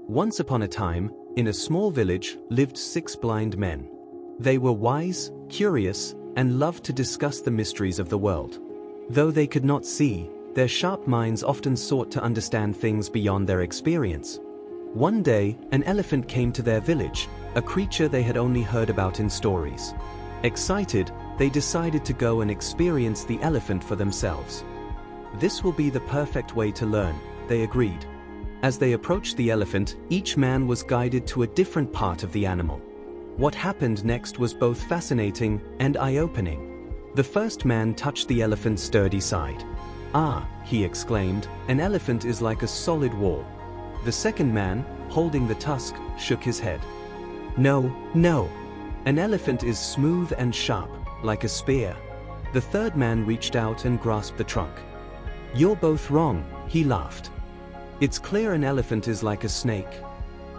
Once upon a time, in a small village, lived 6 blind men. They were wise, curious, and loved to discuss the mysteries of the world. Though they could not see, their sharp minds often sought to understand things beyond their experience. One day, an elephant came to their village, a creature they had only heard about in stories. Excited, they decided to go and experience the elephant for themselves. This will be the perfect way to learn, they agreed. As they approached the elephant, each man was guided to a different part of the animal. What happened next was both fascinating and eye-opening. The first man touched the elephant's sturdy side. "Ah," he exclaimed, "an elephant is like a solid wall." The second man, holding the tusk, shook his head. "No, no. An elephant is smooth and sharp, like a spear." The third man reached out and grasped the trunk. "You're both wrong," he laughed. "It's clear an elephant is like a snake."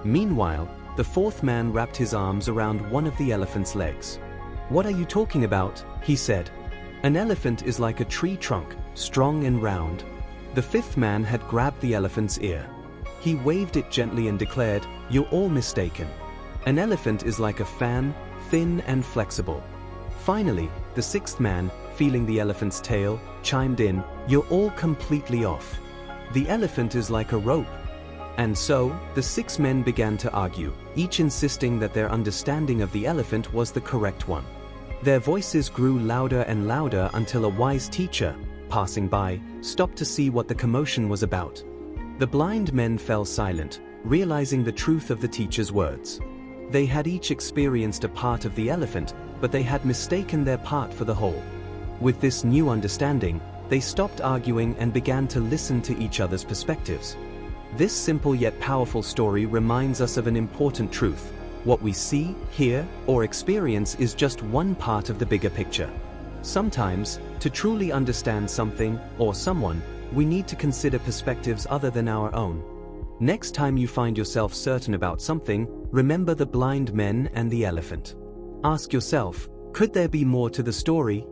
Meanwhile, the fourth man wrapped his arms around one of the elephant's legs. "What are you talking about?" he said. "An elephant is like a tree trunk, strong and round." The fifth man had grabbed the elephant's ear. He waved it gently and declared, "You're all mistaken. An elephant is like a fan, thin and flexible." Finally, the sixth man, feeling the elephant's tail, chimed in, "You're all completely off. The elephant is like a rope." And so, the 6 men began to argue, each insisting that their understanding of the elephant was the correct one. Their voices grew louder and louder until a wise teacher, passing by, stopped to see what the commotion was about. The blind men fell silent, realizing the truth of the teacher's words. They had each experienced a part of the elephant, but they had mistaken their part for the whole. With this new understanding, they stopped arguing and began to listen to each other's perspectives. This simple yet powerful story reminds us of an important truth. What we see, hear, or experience is just one part of the bigger picture. Sometimes, to truly understand something or someone, we need to consider perspectives other than our own. Next time you find yourself certain about something, remember the blind men and the elephant. Ask yourself, could there be more to the story?